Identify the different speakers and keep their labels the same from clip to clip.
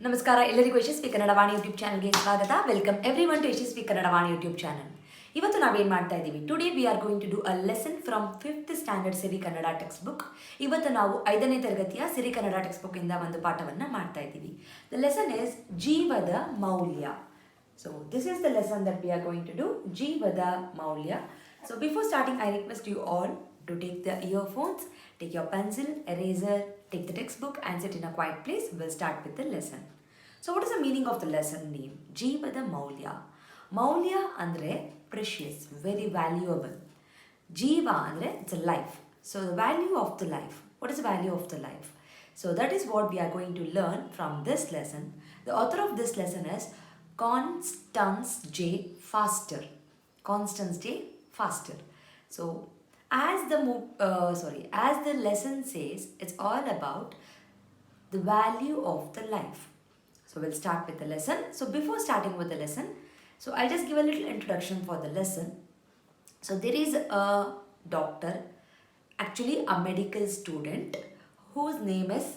Speaker 1: ನಮಸ್ಕಾರ ಎಲ್ಲರಿಗೂ ಯಶಸ್ವಿ ಕನ್ನಡ ವಾಣಿ ಯೂಟ್ಯೂಬ್ ಚಾನಲ್ಗೆ ಸ್ವಾಗತ. Welcome everyone to Yashasvi Kannada Vani YouTube channel. ಇವತ್ತು ನಾವೇನು ಮಾಡ್ತಾ ಇದ್ದೀವಿ, today we are going to do a lesson from 5th standard Siri Kannada text book. ಇವತ್ತು ನಾವು 5ನೇ ತರಗತಿಯ ಸಿರಿ ಕನ್ನಡ ಟೆಕ್ಸ್ಟ್ ಬುಕ್ ಇಂದ ಒಂದು ಪಾಠವನ್ನು ಮಾಡ್ತಾ ಇದ್ದೀವಿ. ದ ಲೆಸನ್ ಇಸ್ ಜೀವದ ಮೌಲ್ಯ. So this is the lesson that we are going to do, Jeevadha Moulya. So before starting, I request you all to take the earphones, take your pencil, eraser, take the textbook and sit in a quiet place. We'll start with the lesson. So what is the meaning of the lesson name? Jeevadha Moulya. Moulya andre precious, very valuable. Jeeva andre it's a life. So the value of the life. What is the value of the life? So that is what we are going to learn from this lesson. The author of this lesson is Constance J. Faster. Constance J. Faster. So, as the lesson says, it's all about the value of the life. So, we'll start with the lesson. So, before starting with the lesson, so I'll just give a little introduction for the lesson. So, there is a doctor, actually a medical student, whose name is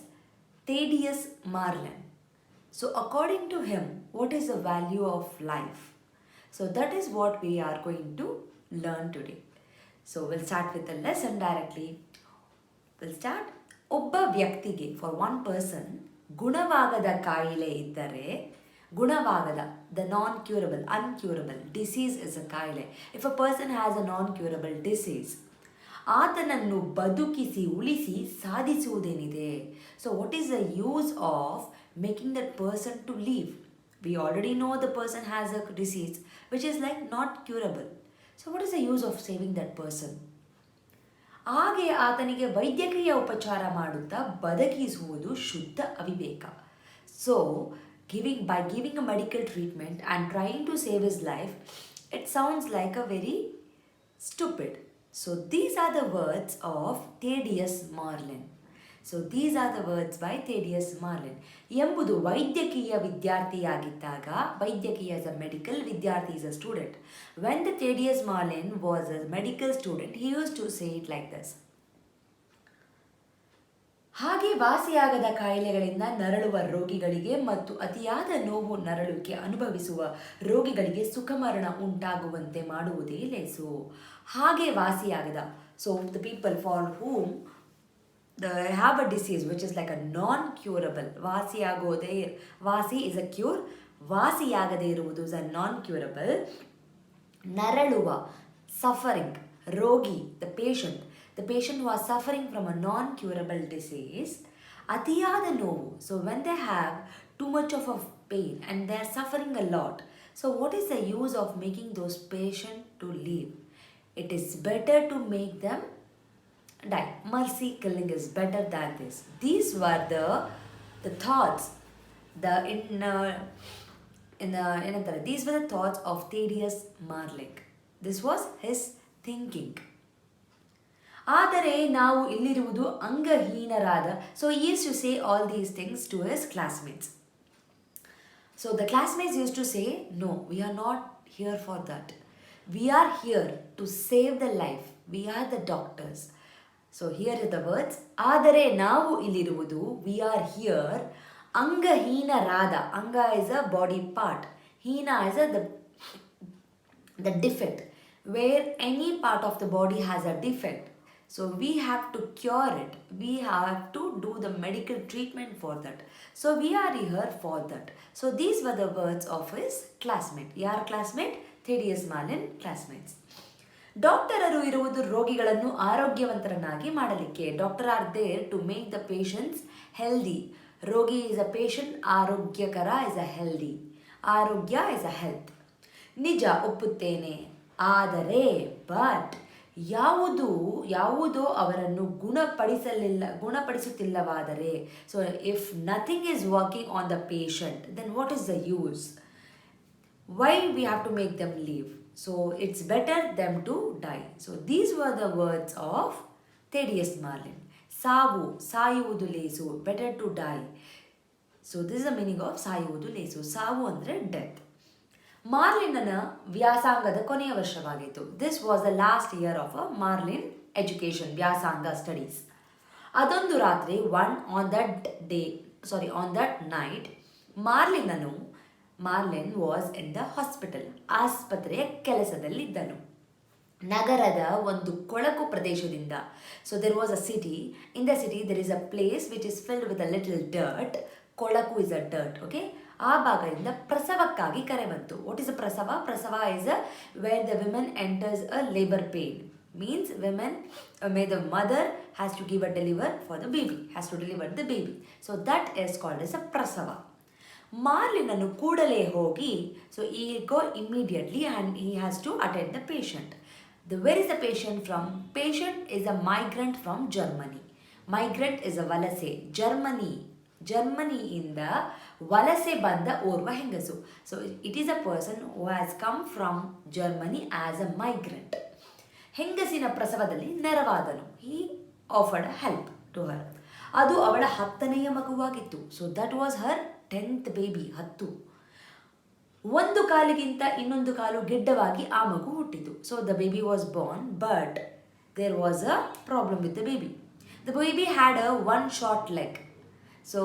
Speaker 1: Thaddeus Marlin. So according to him, what is the value of life? So that is what we are going to learn today. So we'll start with the lesson directly. We'll start. Obba vyaktige, for one person, gunavagada kaile iddare, gunavagada, the non-curable, uncurable disease is a kaile. If a person has a non-curable disease, ಆತನನ್ನು ಬದುಕಿಸಿ ಉಳಿಸಿ ಸಾಧಿಸುವುದೇನಿದೆ. So what is the use of making that person to live? We already know the person has a disease which is like not curable. So what is the use of saving that person? ಹಾಗೆ ಆತನಿಗೆ ವೈದ್ಯಕೀಯ ಉಪಚಾರ ಮಾಡುತ್ತಾ ಬದುಕಿಸುವುದು ಶುದ್ಧ ಅವಿವೇಕ. So by giving a medical treatment and trying to save his life, it sounds like a very stupid. So these are the words of Thaddeus Marlin. So these are the words by Thaddeus Marlin. ಎಂಬುದು ವೈದ್ಯಕೀಯ ವಿದ್ಯಾರ್ಥಿಯಾಗಿದ್ದಾಗ, ವೈದ್ಯಕೀಯ as a medical, ವಿದ್ಯಾರ್ಥಿ is a student. When the Thaddeus Marlin was a medical student, he used to say it like this. ಹಾಗೆ ವಾಸಿಯಾಗದ ಕಾಯಿಲೆಗಳಿಂದ ನರಳುವ ರೋಗಿಗಳಿಗೆ ಮತ್ತು ಅತಿಯಾದ ನೋವು ನರಳುವಿಕೆ ಅನುಭವಿಸುವ ರೋಗಿಗಳಿಗೆ ಸುಖಮರಣ ಉಂಟಾಗುವಂತೆ ಮಾಡುವುದೇ ಲೇಸು. ಹಾಗೆ ವಾಸಿಯಾಗದ, so the people for whom they have a disease which is like a non-curable. Vasi is a cure. Vasiyagade iruvudu is a non-curable. Naraluva, suffering. Rogi, the patient who are suffering from a non-curable disease. Atiyada novu. So when they have too much of a pain and they are suffering a lot, so what is the use of making those patients to live? It is better to make them die. Mercy killing is better than this. These were the thoughts. These were the thoughts of Thaddeus Marlin. This was his thinking. ಆದರೆ ನಾವು ಇಲ್ಲಿರುವುದು ಅಂಗಹೀನರಾದ. So he used to say all these things to his classmates. So the classmates used to say, no, we are not here for that. We are here to save the life. We are the doctors. So here are the words. ಆದರೆ ನಾವು ಇಲ್ಲಿರುವುದು, we are here, ಅಂಗಹೀನರಾದ. Anga is a body part. Hina is the defect, where any part of the body has a defect. So we have to cure it. We have to do the medical treatment for that. So we are here for that. So these were the words of his classmate. Your classmate, Thaddeus Marlin classmates. ಡಾಕ್ಟರರು ಇರುವುದು ರೋಗಿಗಳನ್ನು ಆರೋಗ್ಯವಂತರನ್ನಾಗಿ ಮಾಡಲಿಕ್ಕೆ. Doctor are there to make the patients healthy. ರೋಗಿ is a patient, ಆರೋಗ್ಯಕರ is a healthy, ಆರೋಗ್ಯ is a health. ನಿಜ, ಒಪ್ಪುತ್ತೇನೆ. ಆದರೆ ಬಟ್ ಯಾವುದೋ ಅವರನ್ನು ಗುಣಪಡಿಸುತ್ತಿಲ್ಲವಾದರೆ, so if nothing is working on the patient, then what is the use? Why we have to make them live? So it's better them to die. So these were the words of Thaddeus Marlin. Savu, sayuvudu lesu, better to die. So this is the meaning of sayuvudu lesu. Savu andre death. ಮಾರ್ಲಿನ್ನ ವ್ಯಾಸಂಗದ ಕೊನೆಯ ವರ್ಷವಾಗಿತ್ತು. This was the last year of a Marlin education, ವ್ಯಾಸಂಗ studies. ಅದೊಂದು ರಾತ್ರಿ on that night, Marlin was in the hospital. ಆಸ್ಪತ್ರೆಯ ಕೆಲಸದಲ್ಲಿದ್ದನು. ನಗರದ ಒಂದು ಕೊಳಕು ಪ್ರದೇಶದಿಂದ, so there was a city. In the city there is a place which is filled with a little dirt. ಕೊಳಕು ಇಸ್ ಅ ಡರ್ಟ್. ಓಕೆ, ಆ ಭಾಗದಿಂದ ಪ್ರಸವಕ್ಕಾಗಿ ಕರೆ ಬಂತು. ವಾಟ್ ಇಸ್ ಅ ಪ್ರಸವ? ಪ್ರಸವ is a where the women enters a labour pain. Means women, the mother has to give a deliver for the baby, has to deliver the baby. So that is called as a prasava. ಮಾರ್ಲಿನನ್ನು ಕೂಡಲೇ ಹೋಗಿ, so he go immediately and he has to attend the patient. Where is the patient from? Patient is a migrant from Germany. Migrant is a ವಲಸೆ. ಜರ್ಮನಿಯಿಂದ ವಲಸೆ ಬಂದ ಓರ್ವ ಹೆಂಗಸು. So it is a person who has come from Germany as a migrant. ಹೆಂಗಸಿನ ಪ್ರಸವದಲ್ಲಿ ನೆರವಾದನು. He offered help to her. ಅದು ಅವಳ 10ನೆಯ ಮಗುವಾಗಿತ್ತು. So that was her 10th baby. 10. ಒಂದು ಕಾಲಿಗಿಂತ ಇನ್ನೊಂದು ಕಾಲು ಗಿಡ್ಡವಾಗಿ ಆ ಮಗು ಹುಟ್ಟಿತು. So the baby was born, but there was a problem with the baby. The baby had a one short leg. So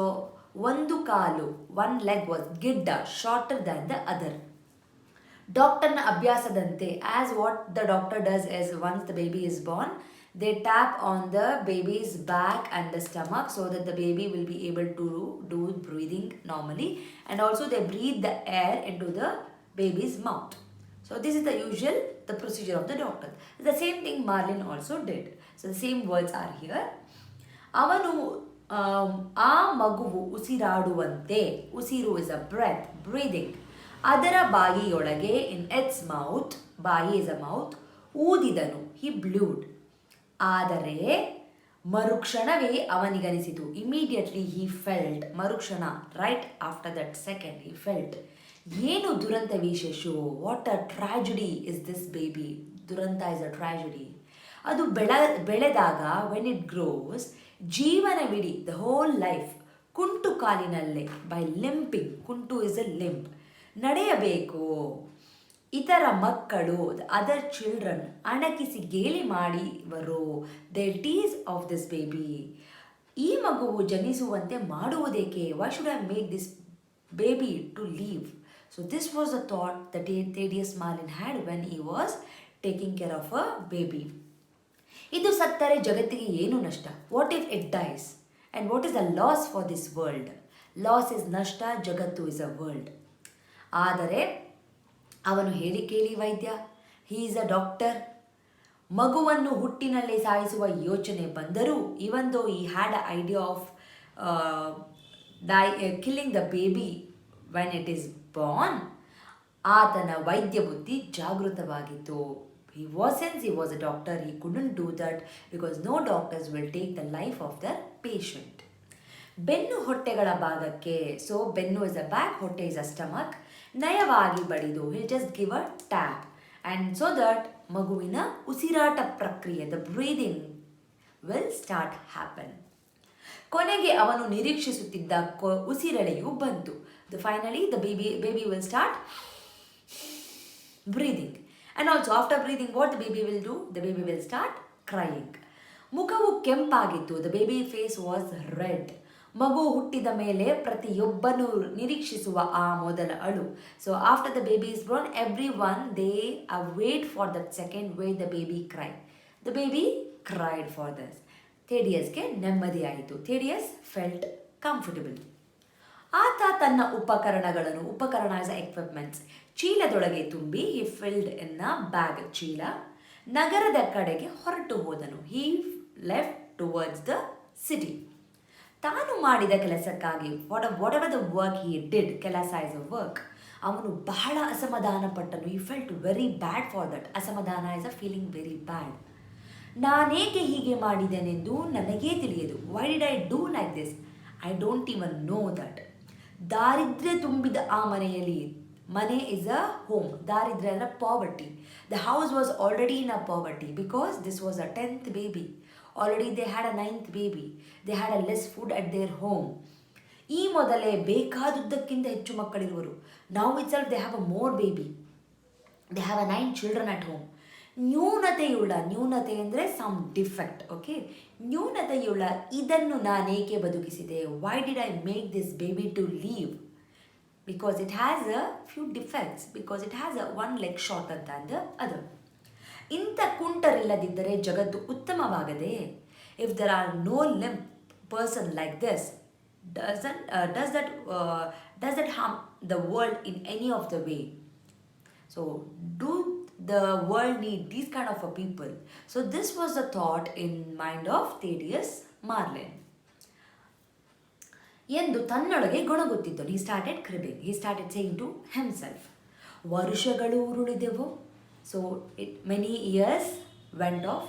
Speaker 1: ಒಂದು ಕಾಲು, one leg was Gidda, shorter than the other. ಡಾಕ್ಟರ್ನ ಅಭ್ಯಾಸದಂತೆ, as what the doctor does is once the baby is born, they tap on the baby's back and the stomach so that the baby will be able to do breathing normally, and also they breathe the air into the baby's mouth. So this is the procedure of the doctor. The same thing Marlin also did. So the same words are here. ಅವನು ಆ ಮಗುವು ಉಸಿರಾಡುವಂತೆ, ಉಸಿರು is a breath, breathing, ಅದರ ಬಾಯಿಯೊಳಗೆ, in its mouth, ಬಾಯಿ is a mouth, ಊದಿದನು, he blowed. ಆದರೆ ಮರುಕ್ಷಣವೇ ಅವನಿಗನಿಸಿತು, ಇಮಿಡಿಯೇಟ್ಲಿ ಹಿ ಫೆಲ್ಟ್, ಮರುಕ್ಷಣ, right after that second he felt, ಏನು ದುರಂತ ವಿಶೇಷು, what a tragedy is this baby. ದುರಂತ ಇಸ್ ಅ ಟ್ರಾಜಿಡಿ. ಅದು ಬೆಳೆದಾಗ, ವೆನ್ ಇಟ್ ಗ್ರೋಸ್, ಜೀವನವಿಡೀ, ದ ಹೋಲ್ ಲೈಫ್, ಕುಂಟು ಕಾಲಿನಲ್ಲೇ, ಬೈ ಲಿಂಪಿಂಗ್, ಕುಂಟು ಇಸ್ ಅ ಲಿಂಪ್, ನಡೆಯಬೇಕು. ಇತರ ಮಕ್ಕಳು, ಅದರ್ ಚಿಲ್ಡ್ರನ್, ಅಣಕಿಸಿ ಗೇಲಿ ಮಾಡಿವರು, they tease of this baby. ಈ ಮಗುವು ಜನಿಸುವಂತೆ ಮಾಡುವುದೇಕೆ? Why should I make this baby to live? So this was a thought that Thaddeus Marlin had when he was taking care of a baby. ಇದು ಸತ್ತರೆ ಜಗತ್ತಿಗೆ ಏನು ನಷ್ಟ? What if it dies? And what is the loss for this world? Loss is ನಷ್ಟ, ಜಗತ್ತು is a world. ಆದರೆ ಅವನು ಹೇಳಿ ಕೇಳಿ ವೈದ್ಯ, ಹೀ ಈಸ್ ಅ ಡಾಕ್ಟರ್. ಮಗುವನ್ನು ಹುಟ್ಟಿನಲ್ಲೇ ಸಾಯಿಸುವ ಯೋಚನೆ ಬಂದರೂ, ಇವನ್ ದೋ he had a idea of killing the baby when it is Born, ಆತನ ವೈದ್ಯ ಬುದ್ಧಿ ಜಾಗೃತವಾಗಿತ್ತು. Since he was a doctor, he couldn't do that because no doctors will take the life of the patient. ಬೆನ್ನು ಹೊಟ್ಟೆಗಳ ಭಾಗಕ್ಕೆ, so ಬೆನ್ನು is a back, ಹೊಟ್ಟೆ is a stomach, ನಯವಾಗಿ ಬಡಿದು, he'll just give a tap, and so that ಮಗುವಿನ ಉಸಿರಾಟ ಪ್ರಕ್ರಿಯೆ, the breathing will start happen. ಕೊನೆಗೆ ಅವನು ನಿರೀಕ್ಷಿಸುತ್ತಿದ್ದ ಉಸಿರೆಳೆಯು ಬಂತು. Finally the baby will start breathing. And also after breathing, what the baby will do? The baby will start crying. ಮುಖವು ಕೆಂಪಾಗಿತ್ತು. The baby face was red. ಮಗು ಹುಟ್ಟಿದ ಮೇಲೆ ಪ್ರತಿಯೊಬ್ಬನು ನಿರೀಕ್ಷಿಸುವ ಆ ಮೊದಲ ಅಳು. So after the baby is born, everyone they wait for that second where the baby cry. The baby cried for this. ಥೇಡಿಯಸ್ಗೆ ನೆಮ್ಮದಿಯಾಯಿತು. Thaddeus felt comfortable. ಆತ ತನ್ನ ಉಪಕರಣ ಆಸ್ ಎಕ್ವಿಪ್ಮೆಂಟ್ಸ್, ಚೀಲದೊಳಗೆ ತುಂಬಿ, ಹಿ ಫಿಲ್ಡ್ ಇನ್ ಅ ಬ್ಯಾಗ್, ಚೀಲ, ನಗರದ ಕಡೆಗೆ ಹೊರಟು ಹೋದನು. He left towards the city. ತಾನು ಮಾಡಿದ ಕೆಲಸಕ್ಕಾಗಿ, whatever the work he did, ಕೆಲಸ ಇಸ್ ಅ ವರ್ಕ್, ಅವನು ಬಹಳ ಅಸಮಾಧಾನ ಪಟ್ಟನು. He felt very bad for that. ಅಸಮಾಧಾನ is a feeling very bad. ನಾನೇಕೆ ಹೀಗೆ ಮಾಡಿದೆನೆಂದು ನನಗೇ ತಿಳಿಯದು. Why did I do like this? I don't even know that. ದಾರಿದ್ರ್ಯ ತುಂಬಿದ ಆ ಮನೆಯಲ್ಲಿ, ಮನೆ ಇಸ್ ಅ ಹೋಮ್, ದಾರಿದ್ರ್ಯ ಅಂದರೆ poverty. The house was already in a poverty because this was a 10th baby. Already they had a 9th baby. They had a less food at their home. ಈ ಮೊದಲೇ ಬೇಕಾದುದಕ್ಕಿಂತ ಹೆಚ್ಚು ಮಕ್ಕಳಿರುವರು. ನಾವು itself they have a more baby. They have a 9 children at home. ನ್ಯೂನತೆ ಅಂದರೆ some defect. Okay, ನ್ಯೂನತೆಯುಳ್ಳ ಇದನ್ನು ನಾನೇಕೆ ಬದುಕಿಸಿದೆ? Why did I make this baby to live? because it has a few defects, because it has a one leg shorter than the other. ಇಂಥ ಕುಂಟರಿಲ್ಲದಿದ್ದರೆ ಜಗತ್ತು ಉತ್ತಮವಾಗದೆ. If there are no limp person like this, does that harm the world in any of the way? So do the world need these kind of a people? So this was the thought in mind of Thaddeus Marlin. ಎಂದು ತನ್ನೊಳಗೆ ಗೊಣಗುತ್ತಿದ್ದನು. He started cribbing. He started saying to himself. ವರುಷಗಳು ಉರುಳಿದೆವು. So many years went off.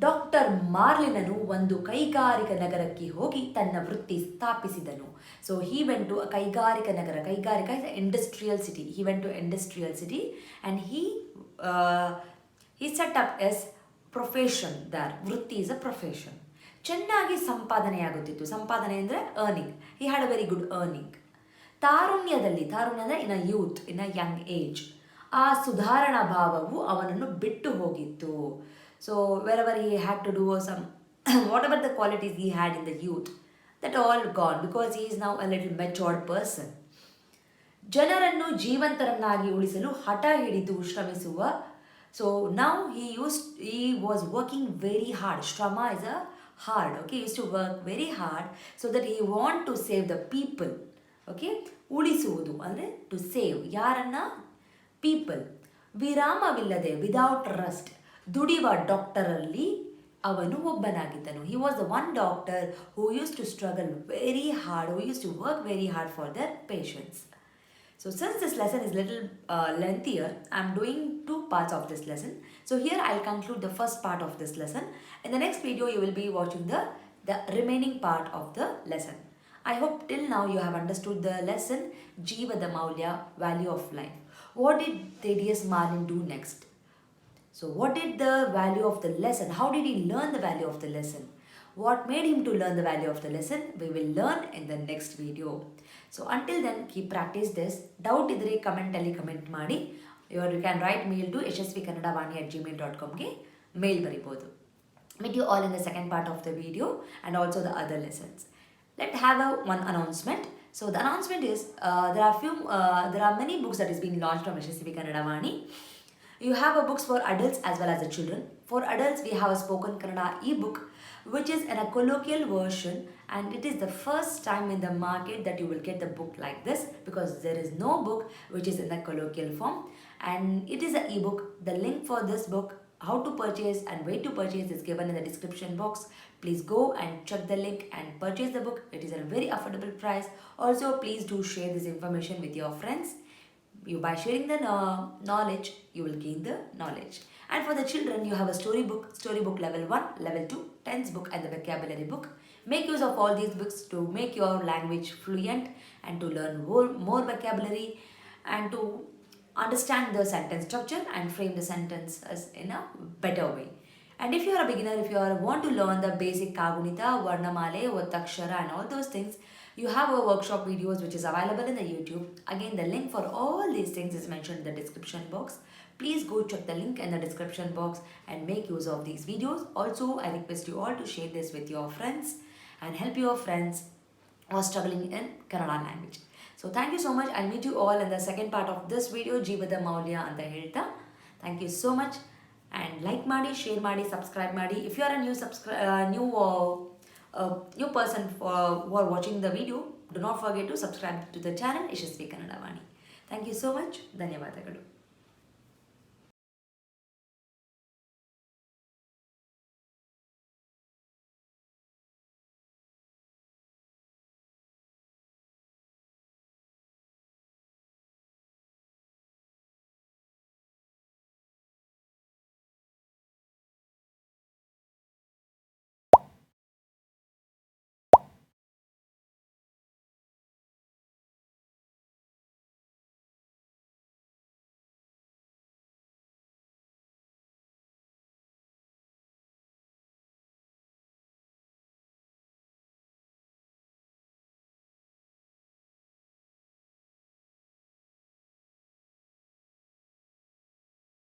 Speaker 1: ಡಾಕ್ಟರ್ ಮಾರ್ಲಿನನು ಒಂದು ಕೈಗಾರಿಕಾ ನಗರಕ್ಕೆ ಹೋಗಿ ತನ್ನ ವೃತ್ತಿ ಸ್ಥಾಪಿಸಿದನು. So he went to a ಕೈಗಾರಿಕಾ ನಗರ. ಕೈಗಾರಿಕಾ is an industrial city. He went to industrial city and he set up his profession there. ವೃತ್ತಿ is a profession. ಚೆನ್ನಾಗಿ ಸಂಪಾದನೆಯಾಗುತ್ತಿತ್ತು. ಸಂಪಾದನೆ ಅಂದರೆ earning. He had a very good earning. ತಾರುಣ್ಯ ಅಂದರೆ in a youth, in a young age. ಆ ಸುಧಾರಣಾ ಭಾವವು ಅವನನ್ನು ಬಿಟ್ಟು ಹೋಗಿತ್ತು. So wherever he had to do some whatever the qualities he had in the youth, that all gone because he is now a little matured person. ಜನರನ್ನು ಜೀವಂತರನ್ನಾಗಿ ಉಳಿಸಲು ಹಠ ಹಿಡಿದು ಶ್ರಮಿಸುವ. So now he was working very hard. Shrama is a hard, okay? He used to work very hard so that he want to save the people. Okay? ಉಳಿಸುವುದು ಅಂದರೆ to save. ಯಾರನ್ನ? People. ವಿರಾಮವಿಲ್ಲದೆ, without rest, ದುಡಿಯುವ ಡಾಕ್ಟರಲ್ಲಿ ಅವನು ಒಬ್ಬನಾಗಿದ್ದನು. He was the one doctor who used to struggle very hard, who used to work very hard for their patients. So since this lesson is little lengthier, I am doing 2 parts of this lesson. So here I'll conclude the first part of this lesson. In the next video you will be watching the remaining part of the lesson. I hope till now you have understood the lesson Jeevadha Moulya, value of life. What did Thaddeus Marlin do next? So what did the value of the lesson? How did he learn the value of the lesson? What made him to learn the value of the lesson? We will learn in the next video. So until then, keep practice this. Doubt idre comment alli comment ಮಾಡಿ. You can write mail to yashaswikannadavaani@gmail.com ಗೆ mail baribodu. Meet you all in the second part of the video and also the other lessons. Let's have one announcement. So the announcement is there are many books that is being launched from Yashaswi Kannada Vaani. You have a books for adults as well as the children. For adults, we have a spoken Kannada e-book, which is in a colloquial version, and it is the first time in the market that you will get the book like this, because there is no book which is in the colloquial form, and it is an e-book. The link for this book, how to purchase and where to purchase, is given in the description box. Please go and check the link and purchase the book. It is a very affordable price. Also, please do share this information with your friends. By sharing the knowledge, you will gain the knowledge. And for the children, you have a storybook level 1, level 2, tense book and the vocabulary book. Make use of all these books to make your language fluent and to learn more vocabulary and to understand the sentence structure and frame the sentences in a better way. And if you are a beginner, if you want to learn the basic Kagunita, Varnamale, Ottakshara and all those things, you have a workshop videos which is available in the YouTube. Again, the link for all these things is mentioned in the description box. Please go check the link in the description box and make use of these videos. Also, I request you all to share this with your friends and help your friends who are struggling in Kannada language. So thank you so much. I'll meet you all in the second part of this video, Jeevadha Moulya anta ಹೇಳ್ತಾ. Thank you so much. And like ಮಾಡಿ, share ಮಾಡಿ, subscribe ಮಾಡಿ. If you are a new person who are watching the video, do not forget to subscribe to the channel Yashaswi Kannada Vaani. Thank you so much. ಧನ್ಯವಾದಗಳು.